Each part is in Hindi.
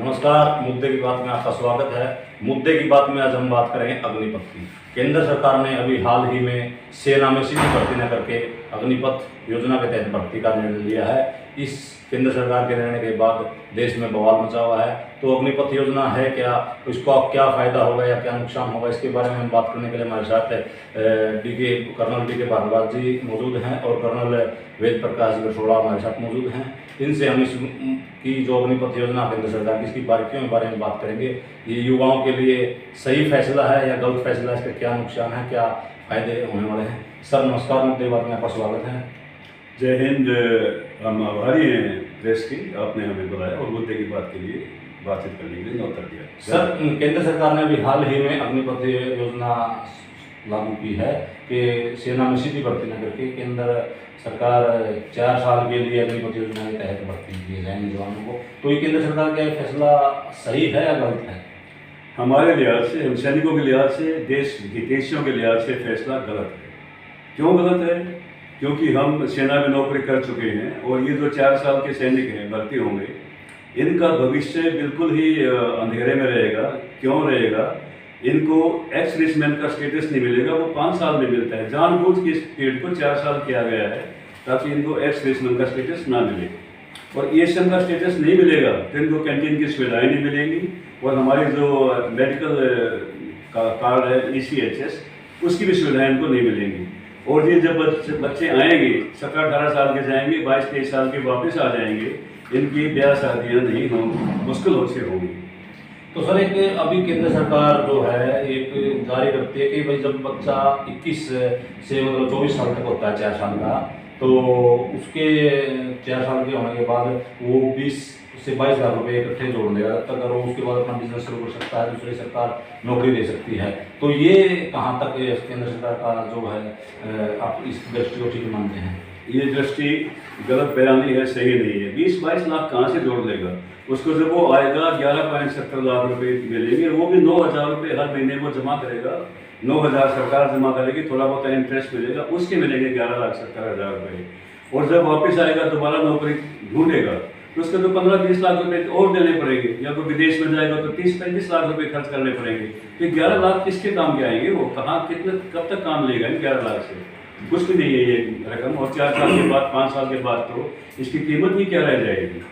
नमस्कार। मुद्दे की बात में आपका स्वागत है। मुद्दे की बात में आज हम बात करेंगे अग्निपथ की। केंद्र सरकार ने अभी हाल ही में सेना में सीधी भर्ती न करके अग्निपथ योजना के तहत भर्ती का निर्णय लिया है। इस केंद्र सरकार के निर्णय के बाद देश में बवाल मचा हुआ है। तो अग्निपथ योजना है क्या, इसको अब क्या फ़ायदा होगा या क्या नुकसान होगा, इसके बारे में हम बात करने के लिए हमारे साथ कर्नल डी के भारद्वाज जी मौजूद हैं और कर्नल वेद प्रकाश गठोड़ा हमारे साथ मौजूद हैं। इनसे हम इस की जो अग्निपथ योजना केंद्र सरकार की, इसकी बारीकियों के बारे में बात करेंगे। ये युवाओं के लिए सही फैसला है या गलत फैसला है, इसका क्या नुकसान है, क्या फ़ायदे होने वाले हैं। सर नमस्कार, मुद्दे की बात में आपका स्वागत है। जय हिंद। हम आभारी हैं प्रेस की, आपने हमें बुलाया और मुद्दे की बात के लिए बातचीत करने के लिए न्योता दिया। सर केंद्र सरकार ने अभी हाल ही में अग्निपथ योजना लागू की है कि सेना में सीधी भर्ती न करके केंद्र सरकार 4 साल के लिए अग्निपथ योजना के तहत भर्ती किए जाएंगे जवानों को। तो ये केंद्र सरकार का फैसला सही है या गलत है? हमारे लिहाज से, हम सैनिकों के लिहाज से, देश हितैषियों के लिहाज से फैसला गलत है। क्यों गलत है? क्योंकि हम सेना में नौकरी कर चुके हैं और ये जो 4 साल के सैनिक हैं भर्ती होंगे, इनका भविष्य बिल्कुल ही अंधेरे में रहेगा। क्यों रहेगा? इनको एक्स सर्विसमैन का स्टेटस नहीं मिलेगा, वो 5 साल में मिलता है। जानबूझ के इस पीरियड को 4 साल किया गया है ताकि इनको एक्स सर्विसमैन का स्टेटस ना मिले। और ईएसएम का स्टेटस नहीं मिलेगा तो इनको कैंटीन की सुविधाएँ नहीं मिलेंगी और हमारी जो मेडिकल का कार्ड है ECHS, उसकी भी सुविधाएँ इनको नहीं मिलेंगी। और ये जब बच्चे आएंगे 17-18 साल के जाएंगे, 22-23 साल के वापस आ जाएंगे, इनकी ब्याह शादियाँ नहीं होंगी, मुश्किल से होंगी। तो सर एक अभी केंद्र सरकार जो है एक जारी करती है कि भाई जब बच्चा 21 से मतलब 24 साल तक होता है, 4 साल का, तो उसके 4 साल के होने के बाद वो 20 से 22 लाख रुपये इकट्ठे जोड़ देगा। तब तक अगर वो उसके बाद अपना बिजनेस शुरू कर सकता है, दूसरी सरकार नौकरी दे सकती है। तो ये कहाँ तक केंद्र सरकार का जो है आप इस दृष्टि को ठीक मानते हैं? ये दृष्टि गलत बयानी है, सही नहीं है। 20-22 लाख कहाँ से जोड़ लेगा? उसको जब वो आएगा 11.70 लाख रुपए मिलेंगे, वो भी 9,000 रुपये हर महीने वो जमा करेगा। 9,000 सरकार जमा करेगी, थोड़ा बहुत इंटरेस्ट मिलेगा, उसके मिलेंगे 11,70,000 रुपये। और जब वापस आएगा दोबारा नौकरी ढूंढेगा तो उसके तो 15-20 लाख रुपए और देने पड़ेंगे, या कोई विदेश में जाएगा तो 30-35 लाख रुपए खर्च करने पड़ेंगे। तो 11 लाख किसके काम के आएंगे? वो कहाँ, कितने, कब तक काम लेगा इन 11 लाख से? कुछ भी नहीं है ये रकम। और 4 साल के बाद, 5 साल के बाद तो इसकी कीमत भी क्या रह जाएगी?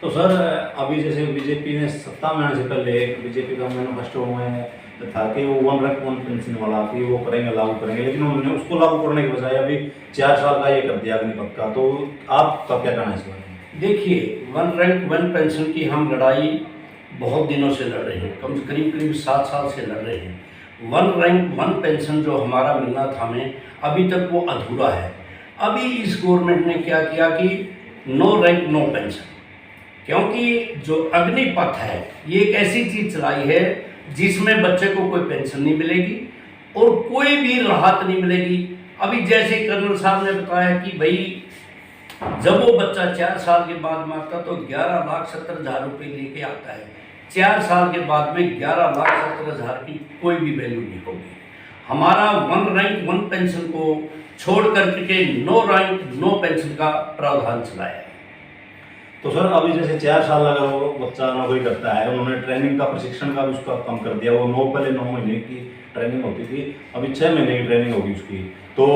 तो सर अभी जैसे बीजेपी ने सत्ता में आने से पहले बीजेपी का मैनिफेस्टो में था कि वो 1 रैंक 1 पेंशन वाला कि वो करेंगे, लागू करेंगे, लेकिन उन्होंने उसको लागू करने के बजाय अभी 4 साल का ये कर दिया अग्निपथ का। तो आपका क्या कहना है इस बारे में? देखिए, 1 रैंक 1 पेंशन की हम लड़ाई बहुत दिनों से लड़ रहे हैं, करीब 7 साल से लड़ रहे हैं। 1 रैंक 1 पेंशन जो हमारा मिलना था हमें, अभी तक वो अधूरा है। अभी इस गवर्नमेंट ने क्या किया कि नो रैंक नो पेंशन, क्योंकि जो अग्निपथ है ये एक ऐसी चीज़ चलाई है जिसमें बच्चे को कोई पेंशन नहीं मिलेगी और कोई भी राहत नहीं मिलेगी। अभी जैसे कर्नल साहब ने बताया कि भाई जब वो बच्चा 4 साल के बाद में आता तो 11,70,000 रुपये लेके आता है। 4 साल के बाद में 11,70,000 की कोई भी वैल्यू नहीं होगी। हमारा 1 रैंक 1 पेंशन को छोड़ करके नो रैंक नो पेंशन का प्रावधान चलाया है। तो सर अभी जैसे 4 साल अगर वो बच्चा नौकरी करता है, उन्होंने ट्रेनिंग का, प्रशिक्षण का भी उसका कम कर दिया। वो पहले 9 महीने की ट्रेनिंग होती थी, अभी 6 महीने की ट्रेनिंग होगी उसकी। तो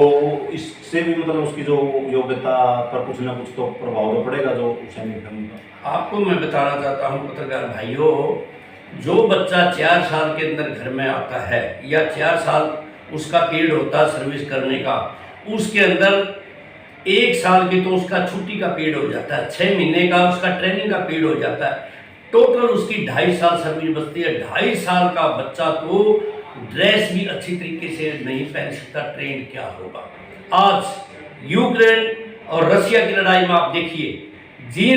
इससे भी मतलब उसकी जो योग्यता पर कुछ ना कुछ तो प्रभाव तो पड़ेगा जो सैनिक का। आपको मैं बताना चाहता हूँ पत्रकार भाइयों, जो बच्चा 4 साल के अंदर घर में आता है या 4 साल उसका पीरियड होता है सर्विस करने का, उसके अंदर 1 साल की तो उसका छुट्टी का पीरियड हो जाता है, 6 महीने का उसका ट्रेनिंग का पीरियड हो जाता है, टोटल उसकी 2.5 साल सर्विस बचती है। 2.5 साल का बच्चा तो ड्रेस भी अच्छी तरीके से नहीं पहन सकता, ट्रेन क्या होगा। आज यूक्रेन और रशिया की लड़ाई में आप देखिए,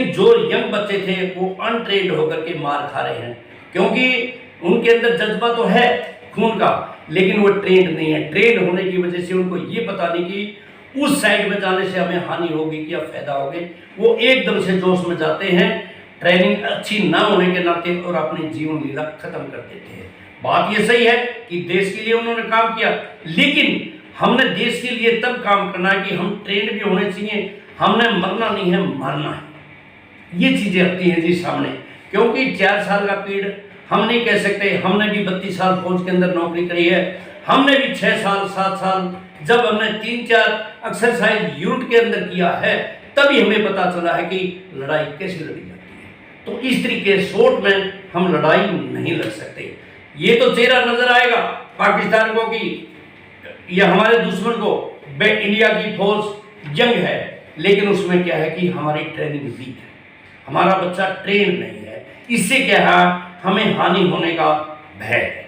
जो यंग बच्चे थे वो अनट्रेन्ड होकर के मार खा रहे हैं, क्योंकि उनके अंदर जज्बा तो है खून का, लेकिन वो ट्रेंड नहीं है। ट्रेंड होने की वजह से उनको ये पता नहीं कि उस साइड में जाने से हमें हानि होगी कि या फायदा होगी। वो एकदम से जोश में जाते हैं, ट्रेनिंग अच्छी ना होने के नाते, और अपनी जीवन लीला खत्म कर देते हैं। बात ये सही है कि देश के लिए उन्होंने काम किया, लेकिन हमने देश के लिए तब काम करना है कि हम ट्रेंड भी होने चाहिए। हमने मरना नहीं है, मरना है। ये चीज़ें आती हैं जी सामने क्योंकि 4 साल का पीरियड हम नहीं कह सकते। हमने भी 32 साल फौज के अंदर नौकरी करी है, हमने भी 6 साल 7 साल जब हमने 3-4 एक्सरसाइज यूनिट के अंदर किया है, तभी हमें पता चला है कि लड़ाई कैसे लड़ी जाती है। तो इस तरीके शॉर्ट में हम लड़ाई नहीं लड़ सकते। ये तो चेहरा नजर आएगा पाकिस्तान को कि या हमारे दुश्मन को इंडिया की फौज यंग है, लेकिन उसमें क्या है कि हमारी ट्रेनिंग वीक है, हमारा बच्चा ट्रेन नहीं है। इससे क्या है, हमें हानि होने का भय है।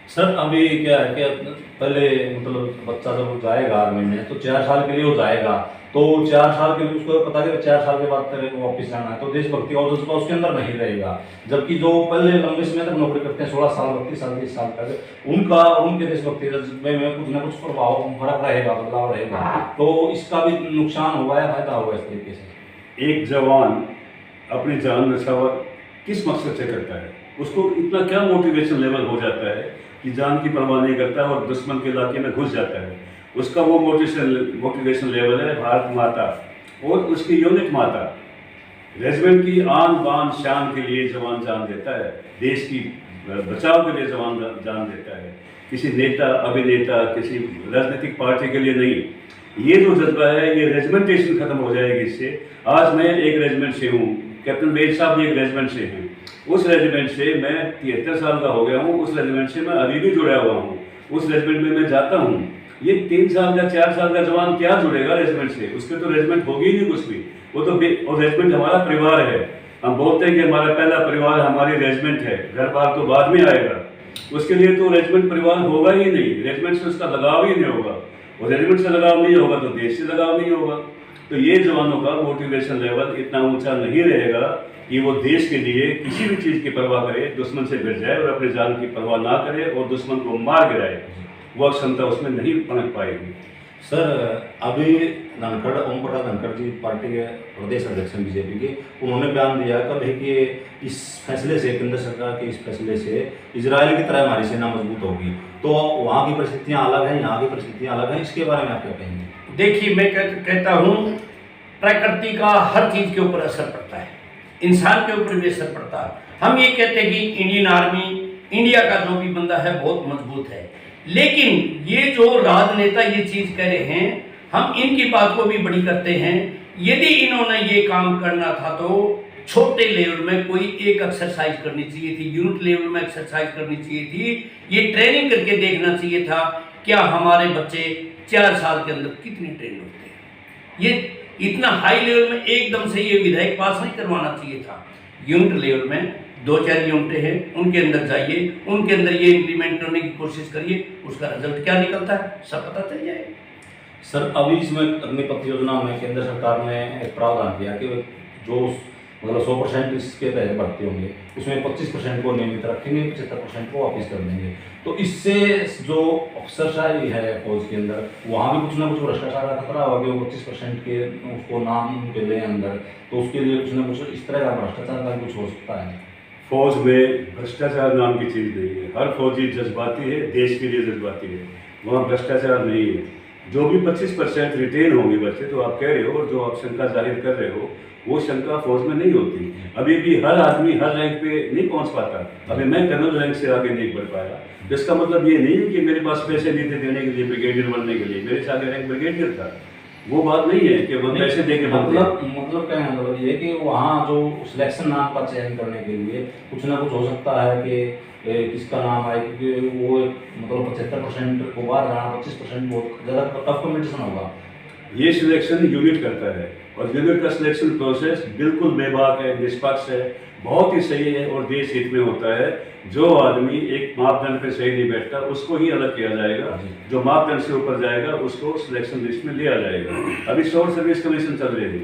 सर अभी क्या है कि पहले मतलब बच्चा जब जाएगा आर्मी में तो 4 साल के लिए वो जाएगा, तो 4 साल के लिए उसको पता है 4 साल के बाद तेरे को वापस आना है, तो देशभक्ति का जज्बा उसके अंदर नहीं रहेगा। जबकि जो पहले लंबे समय तक नौकरी करते हैं 16 साल 32 साल 30 साल तक, उनके देशभक्ति जज्बे में कुछ ना कुछ फर्क रहेगा, बदलाव रहेगा। तो इसका भी नुकसान होगा या फायदा होगा इस तरीके से? एक जवान अपनी जान न्यौछावर किस मकसद से करता है? उसको इतना क्या मोटिवेशन लेवल हो जाता है कि जान की परवाह नहीं करता और दुश्मन के इलाके में घुस जाता है। उसका वो मोटिवेशन लेवल है भारत माता और उसकी यूनिट माता। रेजिमेंट की आन बान शान के लिए जवान जान देता है, देश की बचाव के लिए जवान जान देता है, किसी नेता अभिनेता किसी राजनीतिक पार्टी के लिए नहीं। ये जो जज्बा है ये रेजिमेंटेशन खत्म हो जाएगी इससे। आज मैं एक रेजिमेंट से हूँ, कैप्टन बेग साहब भी एक रेजिमेंट से हैं। उस रेजिमेंट से मैं 73 साल का हो गया हूँ, उस रेजिमेंट से मैं अभी भी जुड़ा हुआ हूँ, उस रेजिमेंट में मैं जाता हूँ। ये 3 साल का 4 साल का जवान क्या जुड़ेगा रेजिमेंट से? उसके तो रेजिमेंट होगी ही नहीं कुछ भी। वो तो और रेजिमेंट हमारा परिवार है। हम बोलते हैं कि हमारा पहला परिवार हमारी रेजिमेंट है, घर बार तो बाद में आएगा। उसके लिए तो रेजिमेंट परिवार होगा ही नहीं, रेजिमेंट से उसका लगाव ही नहीं होगा, और रेजिमेंट से लगाव नहीं होगा तो देश से लगाव नहीं होगा। तो ये जवानों का मोटिवेशन लेवल इतना ऊंचा नहीं रहेगा कि वो देश के लिए किसी भी चीज़ की परवाह करे, दुश्मन से भिड़ जाए और अपनी जान की परवाह ना करे और दुश्मन को मार गिराए। वह क्षमता उसमें नहीं पनप पाएगी। सर अभी धनखड़ ओम प्रकाश धनखड़ जी पार्टी के प्रदेश अध्यक्ष हैं बीजेपी के, उन्होंने बयान दिया कल है कि इस फैसले से, केंद्र सरकार के इस फैसले से इजराइल की तरह हमारी सेना मजबूत होगी। तो वहाँ की परिस्थितियाँ अलग हैं, यहाँ की परिस्थितियाँ अलग हैं, इसके बारे में आप क्या कहेंगे? देखिए, मैं कहता हूँ प्रकृति का हर चीज़ के ऊपर असर पड़ता है, इंसान के ऊपर भी असर पड़ता है। हम ये कहते हैं कि इंडियन आर्मी, इंडिया का जो भी बंदा है बहुत मजबूत है, लेकिन ये जो राजनेता ये चीज़ कह रहे हैं, हम इनकी बात को भी बड़ी करते हैं। यदि इन्होंने ये काम करना था तो छोटे लेवल में कोई एक एक्सरसाइज करनी चाहिए थी, यूनिट लेवल में एक्सरसाइज करनी चाहिए थी, ये ट्रेनिंग करके देखना चाहिए था क्या हमारे बच्चे 4 साल के अंदर कितने ट्रेन होते हैं। ये इतना हाई लेवल में एकदम से ये विधायक पास नहीं करवाना चाहिए था। यूनिट लेवल में 2-4 यूनिटें हैं, उनके अंदर जाइए, उनके अंदर ये इम्प्लीमेंट करने की कोशिश करिए, उसका रिजल्ट क्या निकलता है सब पता चल जाएगा। सर अभी इसमें अग्निपथ योजना में केंद्र सरकार ने एक प्रावधान किया कि जो मतलब 100% इसके तहत भर्ती होंगे उसमें 25% को नियमित रखेंगे, 75% को वापस कर देंगे। तो इससे जो अफसरशाही है फौज के अंदर, वहाँ भी कुछ ना कुछ भ्रष्टाचार का खतरा होगा कि वो 25% के उसको नाम के लिए अंदर, तो उसके लिए कुछ ना कुछ इस तरह का भ्रष्टाचार का कुछ हो सकता है। फौज में भ्रष्टाचार नाम की चीज़ नहीं है। हर फौजी जज्बाती है, देश के लिए जज्बाती है, वहाँ भ्रष्टाचार नहीं है। जो भी 25% रिटेन होंगे बच्चे, तो आप कह रहे हो और जो आप शंका जाहिर कर रहे हो, वो शंका फौज में नहीं होती। अभी भी हर आदमी हर रैंक पे नहीं पहुंच पाता। अभी मैं कर्नल रैंक से आगे नहीं बढ़ पाया, इसका मतलब ये नहीं है कि मेरे पास पैसे नहीं थे देने के लिए ब्रिगेडियर बनने के लिए। मेरे से आगे रैंक ब्रिगेडियर था, वो बात नहीं है कि वो पैसे दे के मतलब क्या है, मतलब ये कि वहाँ जो सिलेक्शन नाम का चयन करने के लिए कुछ ना कुछ हो सकता है कि किसका नाम आए, क्योंकि वो मतलब 75% को बाहर जाना, 25% बहुत ज़्यादा टफ कॉम्पिटिशन होगा। ये सिलेक्शन यूनिट करता है और यूनिट का सिलेक्शन प्रोसेस बिल्कुल बेबाक है, निष्पक्ष है, बहुत ही सही है और देश हित में होता है। जो आदमी एक मापदंड पे सही नहीं बैठता उसको ही अलग किया जाएगा, जो मापदंड से ऊपर जाएगा उसको सिलेक्शन लिस्ट में लिया जाएगा। अभी शॉर्ट सर्विस कमीशन चल रही है,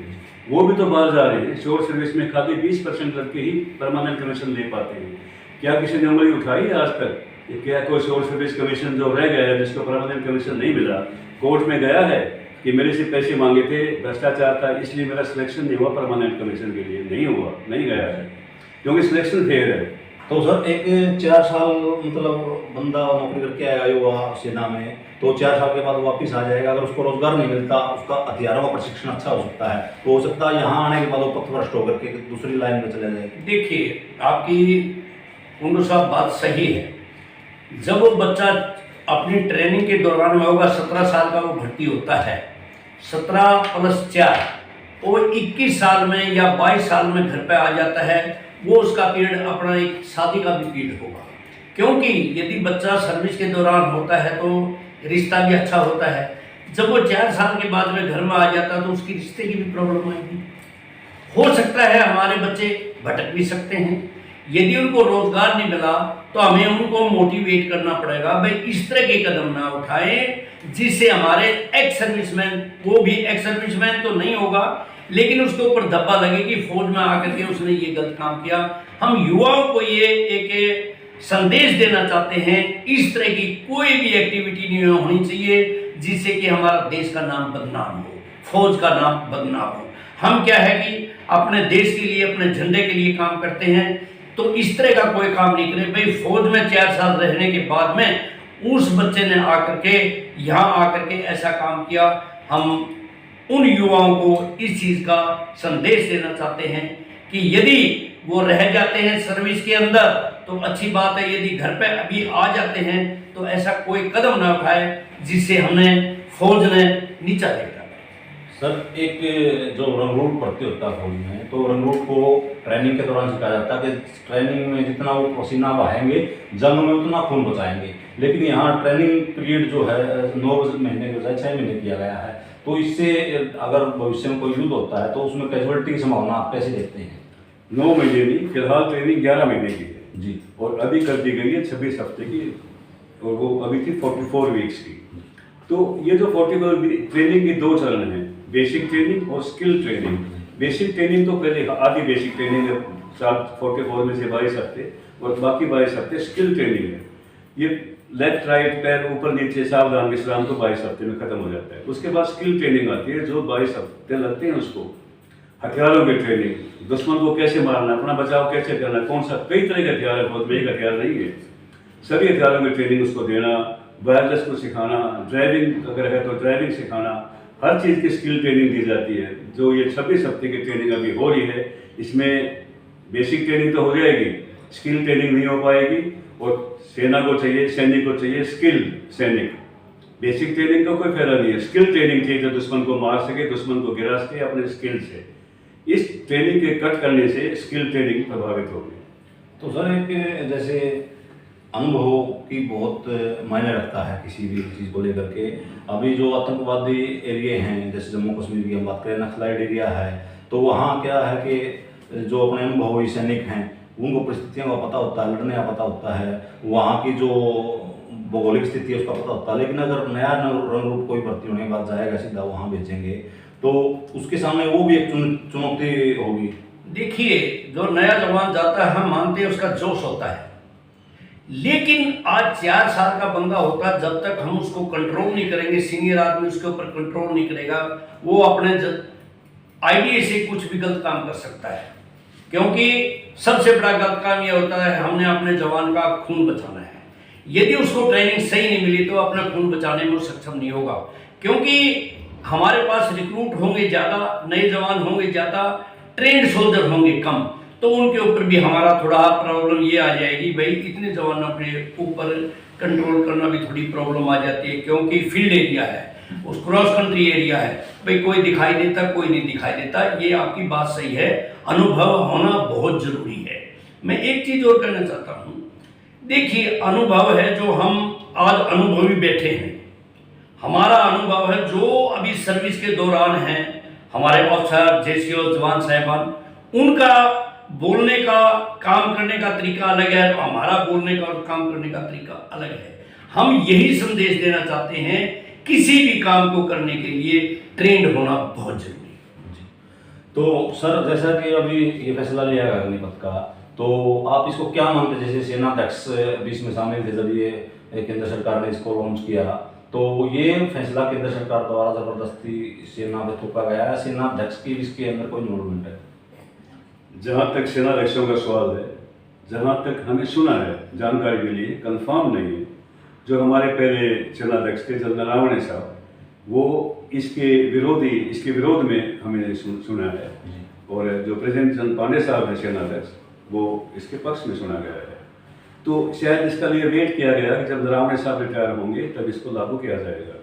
वो भी तो बाहर जा रहे हैं। शॉर्ट सर्विस में खाली 20% लड़के ही परमानेंट कमीशन ले पाते हैं। क्या किसी ने उंगली उठाई है आज तक? क्या कोई शॉर्ट सर्विस कमीशन जो रह गया है जिसको परमानेंट कमीशन नहीं मिला, कोर्ट में गया है कि मेरे से पैसे मांगे थे, भ्रष्टाचार था, इसलिए मेरा सिलेक्शन नहीं हुआ परमानेंट कमीशन के लिए? नहीं हुआ, नहीं गया है, क्योंकि सिलेक्शन फेयर है। तो सर एक 4 साल मतलब बंदा नौकरी करके आया युवा सेना में, तो 4 साल के बाद वापस आ जाएगा। अगर उसको रोजगार नहीं मिलता, उसका हथियारों का प्रशिक्षण अच्छा हो सकता है, तो हो सकता है यहाँ आने के बाद वो पथभ्रष्ट होकर के दूसरी लाइन में चले जाए। देखिए, आपकी कुंडू साहब बात सही है। जब वो बच्चा अपनी ट्रेनिंग के दौरान में होगा, 17 साल का वो भर्ती होता है, 17 + 4 वो 21 साल में या 22 साल में घर पे आ जाता है, वो उसका पीरियड अपना एक शादी का भी पीरियड होगा। क्योंकि यदि बच्चा सर्विस के दौरान होता है तो रिश्ता भी अच्छा होता है। जब वो 4 साल के बाद में घर में आ जाता है तो उसकी रिश्ते की भी प्रॉब्लम आएगी। हो सकता है हमारे बच्चे भटक भी सकते हैं। यदि उनको रोजगार नहीं मिला तो हमें उनको मोटिवेट करना पड़ेगा, भाई इस तरह के कदम ना उठाएं जिससे हमारे एक्स सर्विसमैन, वो भी एक्स सर्विसमैन तो नहीं होगा लेकिन उसके ऊपर धब्बा लगे कि फौज में आकर के उसने ये गलत काम किया। हम युवाओं को ये एक संदेश देना चाहते हैं, इस तरह की कोई भी एक्टिविटी नहीं होनी चाहिए जिससे कि हमारा देश का नाम बदनाम हो, फौज का नाम बदनाम हो। हम क्या है कि अपने देश के लिए, अपने झंडे के लिए काम करते हैं, तो इस तरह का कोई काम नहीं करें। भाई फौज में 4 साल रहने के बाद में उस बच्चे ने आकर के यहाँ आकर के ऐसा काम किया। हम उन युवाओं को इस चीज़ का संदेश देना चाहते हैं कि यदि वो रह जाते हैं सर्विस के अंदर तो अच्छी बात है, यदि घर पे अभी आ जाते हैं तो ऐसा कोई कदम ना उठाए जिससे हमें फौज ने नीचा देखा। सर एक जो रंगरूट भर्ती होता है फौज में, तो रंगरूट को ट्रेनिंग के दौरान सिखाया जाता है कि ट्रेनिंग में जितना वो पसीना बहाएंगे जंग में उतना खून बचाएंगे। लेकिन यहाँ ट्रेनिंग पीरियड जो है 9 महीने के बजाय 6 महीने किया गया है, तो इससे अगर भविष्य में कोई युद्ध होता है तो उसमें कैजुअलिटी की संभावना आप कैसे देखते हैं? 9 महीने नहीं, फिलहाल ट्रेनिंग 11 महीने की है जी, और अभी कर दी गई है 26 हफ्ते की, और वो अभी थी 44 वीक्स की। तो ये जो 44 ट्रेनिंग की 2 चरण हैं, बेसिक ट्रेनिंग और स्किल ट्रेनिंग। बेसिक ट्रेनिंग तो पहले आधी बेसिक ट्रेनिंग है, 44 में से 22 हफ्ते, और बाकी 22 हफ्ते स्किल ट्रेनिंग है। ये लेफ्ट राइट पैर ऊपर नीचे सावधान विश्राम तो 22 हफ्ते में खत्म हो जाता है। उसके बाद स्किल ट्रेनिंग आती है जो 22 हफ्ते लगते हैं उसको। हथियारों की ट्रेनिंग, दुश्मन को कैसे मारना, अपना बचाव कैसे करना, कौन सा, कई तरह के हथियार है, बहुत एक हथियार नहीं है, सभी हथियारों की ट्रेनिंग उसको देना, वायरलेस को सिखाना, ड्राइविंग अगर है तो ड्राइविंग सिखाना, हर चीज़ की स्किल ट्रेनिंग दी जाती है। जो ये 26 हफ्ते की ट्रेनिंग अभी हो रही है, इसमें बेसिक ट्रेनिंग तो हो जाएगी, स्किल ट्रेनिंग नहीं हो पाएगी। और सेना को चाहिए, सैनिक को चाहिए स्किल सैनिक। बेसिक ट्रेनिंग का कोई फायदा नहीं है, स्किल ट्रेनिंग चाहिए जो दुश्मन को मार सके, दुश्मन को गिरा सके अपने स्किल से। इस ट्रेनिंग के कट करने से स्किल ट्रेनिंग प्रभावित होगी। तो सर एक जैसे अनुभव की बहुत मायने रखता है किसी भी चीज़ को लेकर के। अभी जो आतंकवादी एरिया हैं, जैसे जम्मू कश्मीर की हम बात करें, नक्सलाइट एरिया है, तो वहाँ क्या है कि जो अपने अनुभवी सैनिक हैं उनको परिस्थितियों का पता होता है, लड़ने का पता होता है, वहाँ की जो भौगोलिक स्थिति है उसका पता होता है। लेकिन अगर नया रंगरूट कोई भर्ती होने के बाद जाएगा, सीधा वहाँ भेजेंगे, तो उसके सामने वो भी एक चुनौती होगी। देखिए, जो नया जवान जाता है हम मानते हैं उसका जोश होता है, लेकिन आज 4 साल का बंदा होता है, जब तक हम उसको कंट्रोल नहीं करेंगे, सीनियर आदमी उसके ऊपर कंट्रोल नहीं करेगा, वो अपने आइडिया से कुछ भी गलत काम कर सकता है। क्योंकि सबसे बड़ा गलत काम यह होता है, हमने अपने जवान का खून बचाना है। यदि उसको ट्रेनिंग सही नहीं मिली तो अपना खून बचाने में वो सक्षम नहीं होगा। क्योंकि हमारे पास रिक्रूट होंगे ज़्यादा, नए जवान होंगे ज़्यादा, ट्रेंड सोल्जर होंगे कम, तो उनके ऊपर भी हमारा थोड़ा प्रॉब्लम ये आ जाएगी, भाई इतने जवान अपने ऊपर कंट्रोल करना भी थोड़ी प्रॉब्लम आ जाती है। क्योंकि फील्ड एरिया है, उस क्रॉस कंट्री एरिया है, भाई कोई दिखाई देता, कोई नहीं दिखाई देता। ये आपकी बात सही है, अनुभव होना बहुत जरूरी है। मैं एक चीज़ और कहना चाहता हूँ, देखिए अनुभव है जो हम आज अनुभवी बैठे हैं, हमारा अनुभव है जो अभी सर्विस के दौरान हैं, हमारे अफसर जेसीओ जवान साहिबान, उनका बोलने का, काम करने का तरीका अलग है, तो हमारा बोलने का और काम करने का तरीका अलग है। हम यही संदेश देना चाहते हैं, किसी भी काम को करने के लिए ट्रेंड होना बहुत जरूरी है। तो सर जैसा कि अभी ये फैसला लिया गया अग्निपथ का, तो आप इसको क्या मानते हैं? जैसे सेनाध्यक्ष भी इसमें शामिल थे जब ये केंद्र सरकार ने इसको लॉन्च किया, तो ये फैसला केंद्र सरकार द्वारा जबरदस्ती सेना में थोपा गया है, सेनाध्यक्ष की इसके अंदर कोई इन्वॉल्वमेंट है? जहाँ तक सेनाध्यक्षों का सवाल है, जहाँ तक हमें सुना है, जानकारी मिली है, कंफर्म नहीं है, जो हमारे पहले सेनाध्यक्ष थे जनरल नरवणे साहब, वो इसके विरोध में हमें सुना है, और जो प्रेसिडेंट चंद पांडे साहब हैं सेनाध्यक्ष, वो इसके पक्ष में सुना गया है। तो शायद इसका लिए वेट किया गया कि जब नरवणे साहब रिटायर होंगे तब इसको लागू किया जाएगा,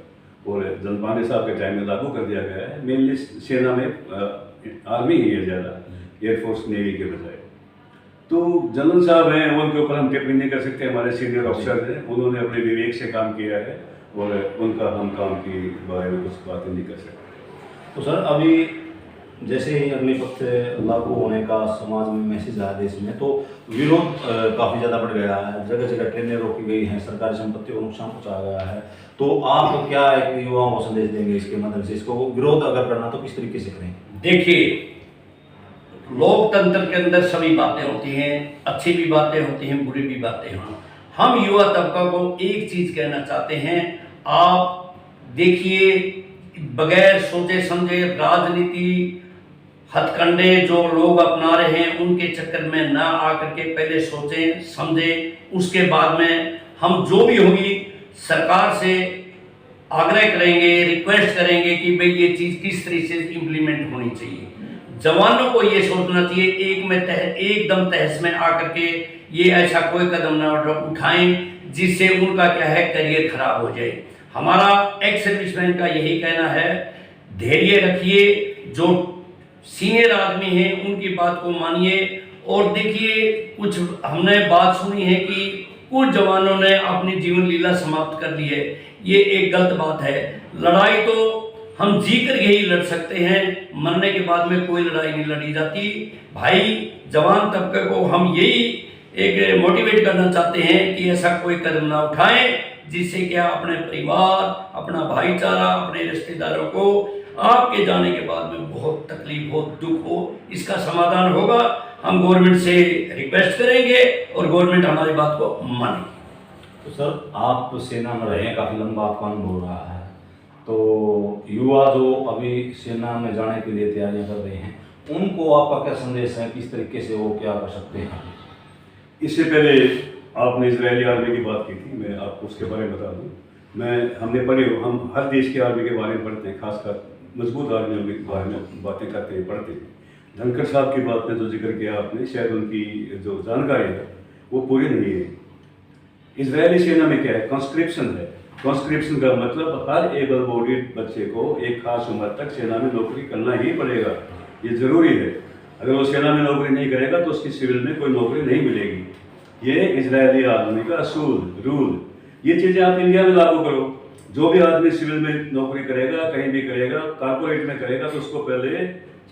और चंद पांडे साहब के टाइम में लागू कर दिया गया है। मेनली सेना में आर्मी ही है ज़्यादा, एयरफोर्स नेवी के बजाय। तो जनरल साहब हैं, उनके ऊपर हम टिप्पणी नहीं कर सकते, हमारे सीनियर ऑफिसर हैं, उन्होंने अपने विवेक से काम किया है, और उनका हम काम के बारे में कुछ बातें नहीं कर सकते। तो सर, अभी जैसे ही अग्निपथ लागू होने का समाज में मैसेज आया देश में, तो विरोध काफ़ी ज़्यादा बढ़ गया है, जगह जगह ट्रेनें रोकी गई हैं, सरकारी संपत्ति को नुकसान पहुँचाया गया है। तो आप क्या एक युवाओं को संदेश देंगे इसके माध्यम से? इसको विरोध अगर करना तो किस तरीके से करें? देखिए, लोकतंत्र के अंदर सभी बातें होती हैं, अच्छी भी बातें होती हैं, बुरी भी बातें हैं। हम युवा तबका को एक चीज़ कहना चाहते हैं, आप देखिए, बगैर सोचे समझे राजनीति हथकंडे जो लोग अपना रहे हैं, उनके चक्कर में ना आकर के पहले सोचें समझें, उसके बाद में हम जो भी होगी सरकार से आग्रह करेंगे, रिक्वेस्ट करेंगे कि भाई ये चीज़ किस तरीके से इम्प्लीमेंट होनी चाहिए। जवानों को ये सोचना चाहिए एकदम तहस में आकर के ये ऐसा कोई कदम ना उठाएं जिससे उनका क्या है करियर खराब हो जाए। हमारा एक्स सर्विसमैन का यही कहना है, धैर्य रखिए, जो सीनियर आदमी हैं उनकी बात को मानिए। और देखिए, कुछ हमने बात सुनी है कि कुछ जवानों ने अपनी जीवन लीला समाप्त कर ली है, ये एक गलत बात है। लड़ाई तो हम जी कर ही लड़ सकते हैं, मरने के बाद में कोई लड़ाई नहीं लड़ी जाती। भाई जवान तबके को हम यही एक मोटिवेट करना चाहते हैं कि ऐसा कोई कदम ना उठाएं जिससे क्या अपने परिवार, अपना भाईचारा, अपने रिश्तेदारों को आपके जाने के बाद में बहुत तकलीफ हो, दुख हो, इसका समाधान होगा। हम गवर्नमेंट से रिक्वेस्ट करेंगे और गवर्नमेंट हमारी बात को मानेगी। तो सर, आप सेना में रहे हैं, काफ़ी लंबा आपका अनुभव हो रहा है, तो युवा जो अभी सेना में जाने के लिए तैयारियां कर रहे हैं, उनको आपका क्या संदेश है, किस तरीके से वो क्या कर सकते हैं? इससे पहले आपने इजरायली आर्मी की बात की थी, मैं आपको उसके बारे में बता दूं। हमने पढ़े, हम हर देश की आर्मी के बारे में पढ़ते हैं, खासकर मजबूत आर्मियों के बारे में बातें करते हैं, पढ़ते हैं। धनखड़ साहब की बात में जो जिक्र किया आपने, शायद उनकी जो जानकारी है वो पूरी नहीं है। इजरायली सेना में क्या है, कॉन्स्क्रिप्शन है। कॉन्स्क्रिप्शन का मतलब हर एबल बॉडीड बच्चे को एक खास उम्र तक सेना में नौकरी करना ही पड़ेगा, ये ज़रूरी है। अगर वो सेना में नौकरी नहीं करेगा तो उसकी सिविल में कोई नौकरी नहीं मिलेगी। ये इजरायली आदमी का असूल रूल, ये चीज़ें आप इंडिया में लागू करो। जो भी आदमी सिविल में नौकरी करेगा, कहीं भी करेगा, कॉर्पोरेट में करेगा, तो उसको पहले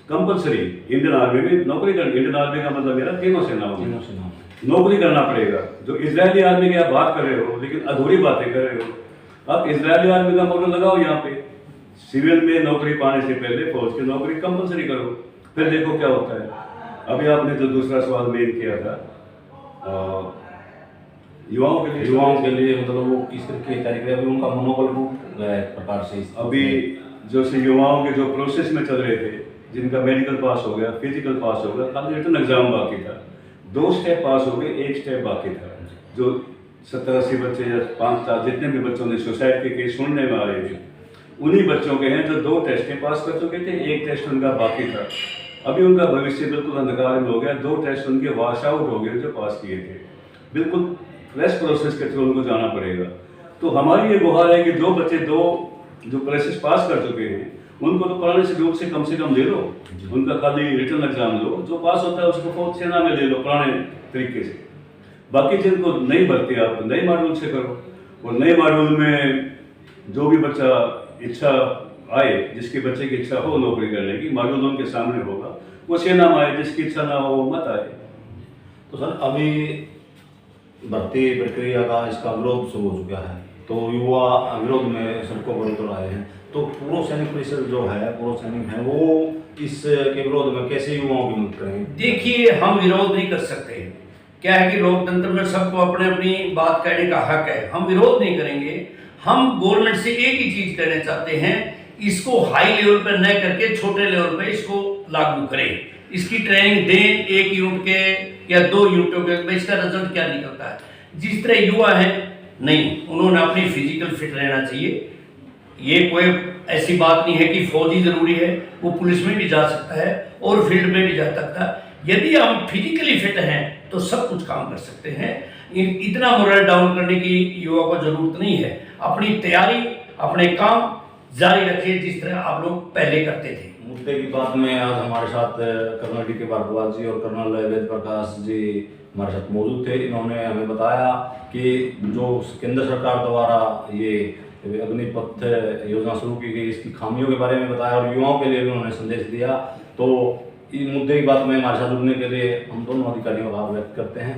कंपलसरी इंडियन आर्मी में नौकरी करनी। इंडियन आर्मी का मतलब मेरा तीनों सेनाओं में नौकरी करना पड़ेगा। जो इजरायली आर्मी की आप बात कर रहे हो, लेकिन अधूरी बातें कर रहे हो। आप इजरायली आर्मी का मॉडल लगाओ यहाँ पे, सिविल में नौकरी पाने से पहले फौज की नौकरी कंपलसरी करो, फिर देखो क्या होता है। अभी आपने जो दूसरा सवाल मेन किया था, युवाओं के लिए मतलब वो किस तरीके की तरीके अभी उनका मनोबल रूप गया एक प्रकार से। अभी जो से युवाओं के जो प्रोसेस में चल रहे थे, जिनका मेडिकल पास हो गया, फिजिकल पास हो गया, खाली रिटन एग्जाम बाकी था, 2 स्टेप पास हो गए, 1 स्टेप बाकी था। जो 70-80 बच्चे या 5-4 जितने भी बच्चों ने सुसाइड के केस सुनने में आ रहे थे, उन्हीं बच्चों के हैं जो 2 टेस्टें पास कर चुके थे, 1 टेस्ट उनका बाकी था। अभी उनका भविष्य बिल्कुल अंधकार में हो गया, 2 टेस्ट उनके वॉश आउट हो गए जो पास किए थे। बिल्कुल फ्रेश प्रोसेस के थ्रू उनको जाना पड़ेगा। तो हमारी ये गुहार है कि जो बच्चे 2 जो प्रोसेस पास कर चुके हैं, उनको तो पुराने से रूप से कम ले लो, उनका खाली रिटर्न एग्जाम लो, जो पास होता है उसको फौज सेना में ले लो पुराने तरीके से। बाकी जिनको नहीं भर्ती आप नए मॉड्यूल से करो, और नए मॉड्यूल में जो भी बच्चा इच्छा आए, जिसके बच्चे की इच्छा हो नौकरी करने की, मॉड्यूल उनके सामने होगा, वो सेना में आए, जिसकी इच्छा ना हो वो मत आए। तो सर, अभी भर्ती प्रक्रिया का इसका विरोध शुरू हो चुका है, तो युवा विरोध में सबको बड़ी तो आए हैं, तो पूर्व सैनिक परिषद जो है, पूर्व सैनिक है, वो इसके विरोध में कैसे युवाओं की मदद करेंगे? देखिए, हम विरोध नहीं कर सकते। क्या है कि लोकतंत्र में सबको अपने अपनी बात कहने का हक है, हम विरोध नहीं करेंगे। हम गवर्नमेंट से एक ही चीज कहना चाहते हैं, इसको हाई लेवल पर न करके छोटे लेवल पर इसको लागू करें, इसकी ट्रेनिंग दें। 1 यूनिट के या 2 यूनिटों के, इसका रिजल्ट क्या निकलता है। जिस तरह युवा है, नहीं, उन्होंने अपनी फिजिकल फिट रहना चाहिए। ये कोई ऐसी बात नहीं है कि फौजी जरूरी है, वो पुलिस में भी जा सकता है और फील्ड में भी जा सकता है। यदि हम फिजिकली फिट हैं तो सब कुछ काम कर सकते हैं। इतना मोरल डाउन करने की युवा को जरूरत नहीं है। अपनी तैयारी, अपने काम जारी रखिए जिस तरह आप लोग पहले करते थे। मुद्दे की बात में आज हमारे साथ कर्नल डी के भारद्वाज जी और कर्नल वेद प्रकाश जी हमारे साथ मौजूद थे। इन्होंने हमें बताया कि जो केंद्र सरकार द्वारा ये अग्निपथ योजना शुरू की गई, इसकी खामियों के बारे में बताया और युवाओं के लिए भी उन्होंने संदेश दिया। तो इस मुद्दे की बात में हमारे साथ जुड़ने के लिए हम दोनों अधिकारियों का आभार व्यक्त करते हैं।